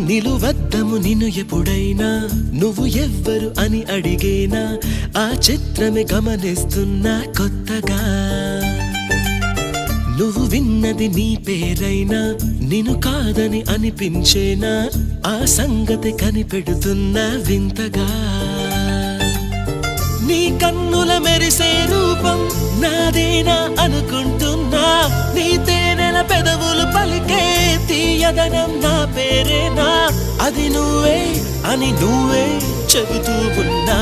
నిలువద్దము నిన్ను ఎప్పుడైనా నువ్వు ఎవ్వరు అని అడిగేనా ఆ చిత్రమే గమనిస్తున్నా కొత్తగా నువ్వు విన్నది నీ పేరైనా నిన్ను కాదని అనిపించేనా ఆ సంగతి కనిపెడుతున్నా వింతగా నీ కన్నుల మెరిసే రూపం నాదేనా అనుకుంటున్నా నీ తేనెల పెదవులు పలికే తీయదనం నా పేరేనా అది నువ్వే అని నువ్వే చెబుతూ ఉన్నా